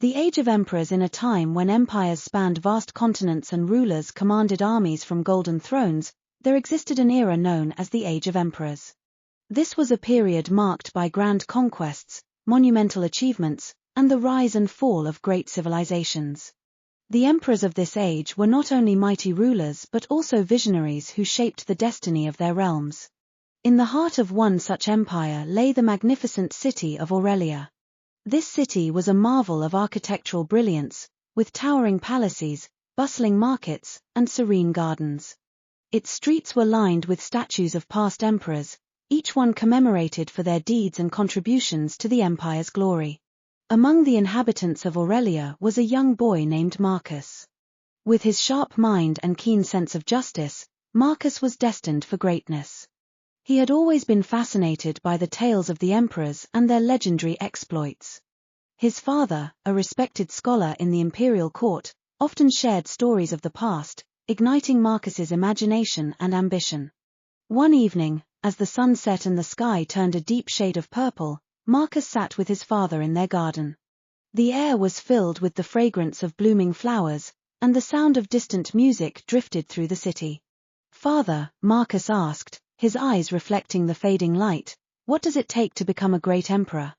The age of emperors. In a time when empires spanned vast continents and rulers commanded armies from golden thrones, there existed an era known as the Age of Emperors. This was a period marked by grand conquests, monumental achievements, and the rise and fall of great civilizations. The emperors of this age were not only mighty rulers but also visionaries who shaped the destiny of their realms. In the heart of one such empire lay the magnificent city of Aurelia. This city was a marvel of architectural brilliance, with towering palaces, bustling markets, and serene gardens. Its streets were lined with statues of past emperors, each one commemorated for their deeds and contributions to the empire's glory. Among the inhabitants of Aurelia was a young boy named Marcus. With his sharp mind and keen sense of justice, Marcus was destined for greatness. He had always been fascinated by the tales of the emperors and their legendary exploits. His father, a respected scholar in the imperial court, often shared stories of the past, igniting Marcus's imagination and ambition. One evening, as the sun set and the sky turned a deep shade of purple, Marcus sat with his father in their garden. The air was filled with the fragrance of blooming flowers, and the sound of distant music drifted through the city. "Father," Marcus asked, his eyes reflecting the fading light, "what does it take to become a great emperor?"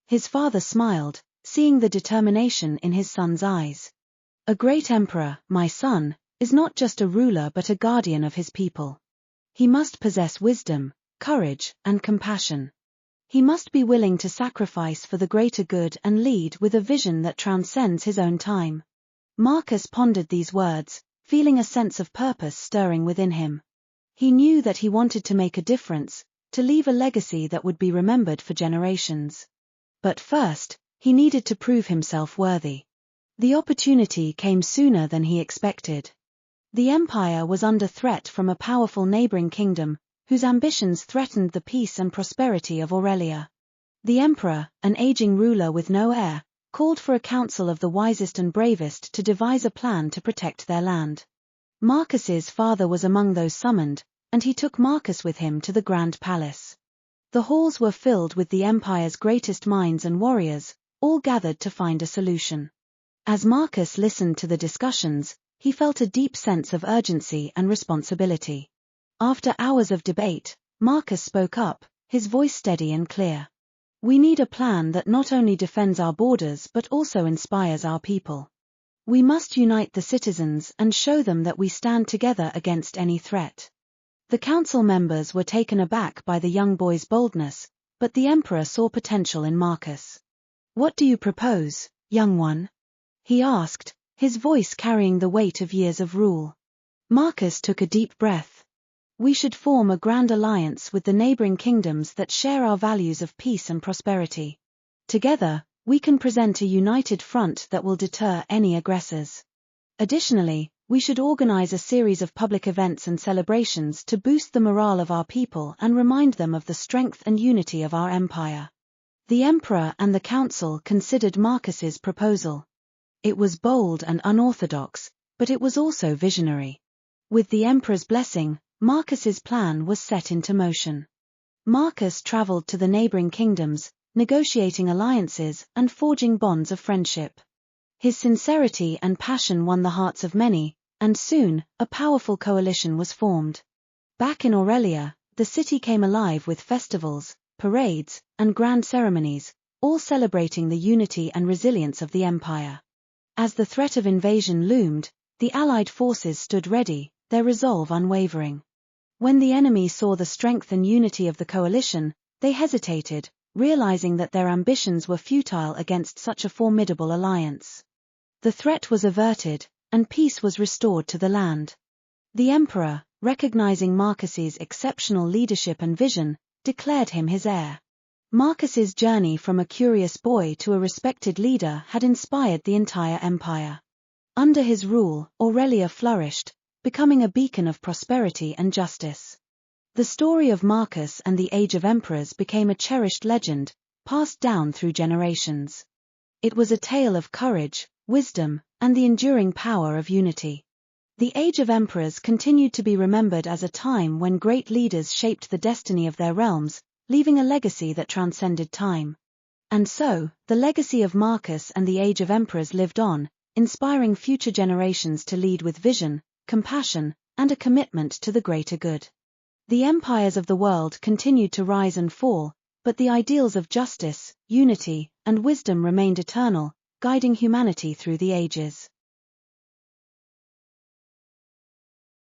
His father smiled, seeing the determination in his son's eyes. "A great emperor, my son, is not just a ruler but a guardian of his people. He must possess wisdom, courage, and compassion. He must be willing to sacrifice for the greater good and lead with a vision that transcends his own time." Marcus pondered these words, feeling a sense of purpose stirring within him. He knew that he wanted to make a difference, to leave a legacy that would be remembered for generations. But first, he needed to prove himself worthy. The opportunity came sooner than he expected. The empire was under threat from a powerful neighboring kingdom, whose ambitions threatened the peace and prosperity of Aurelia. The emperor, an aging ruler with no heir, called for a council of the wisest and bravest to devise a plan to protect their land. Marcus's father was among those summoned, and he took Marcus with him to the grand palace. The halls were filled with the empire's greatest minds and warriors, all gathered to find a solution. As Marcus listened to the discussions, he felt a deep sense of urgency and responsibility. After hours of debate, Marcus spoke up, his voice steady and clear. "We need a plan that not only defends our borders but also inspires our people. We must unite the citizens and show them that we stand together against any threat." The council members were taken aback by the young boy's boldness, but the emperor saw potential in Marcus. "What do you propose, young one?" he asked, his voice carrying the weight of years of rule. Marcus took a deep breath. "We should form a grand alliance with the neighboring kingdoms that share our values of peace and prosperity. Together, we can present a united front that will deter any aggressors. Additionally, we should organize a series of public events and celebrations to boost the morale of our people and remind them of the strength and unity of our empire." The emperor and the council considered Marcus's proposal. It was bold and unorthodox, but it was also visionary. With the emperor's blessing, Marcus's plan was set into motion. Marcus traveled to the neighboring kingdoms, negotiating alliances and forging bonds of friendship. His sincerity and passion won the hearts of many, and soon, a powerful coalition was formed. Back in Aurelia, the city came alive with festivals, parades, and grand ceremonies, all celebrating the unity and resilience of the empire. As the threat of invasion loomed, the Allied forces stood ready, their resolve unwavering. When the enemy saw the strength and unity of the coalition, they hesitated, realizing that their ambitions were futile against such a formidable alliance. The threat was averted, and peace was restored to the land. The emperor, recognizing Marcus's exceptional leadership and vision, declared him his heir. Marcus's journey from a curious boy to a respected leader had inspired the entire empire. Under his rule, Aurelia flourished, becoming a beacon of prosperity and justice. The story of Marcus and the Age of Emperors became a cherished legend, passed down through generations. It was a tale of courage, wisdom, and the enduring power of unity. The Age of Emperors continued to be remembered as a time when great leaders shaped the destiny of their realms, leaving a legacy that transcended time. And so, the legacy of Marcus and the age of emperors lived on, inspiring future generations to lead with vision, compassion, and a commitment to the greater good. The empires of the world continued to rise and fall, but the ideals of justice, unity, and wisdom remained eternal, guiding humanity through the ages.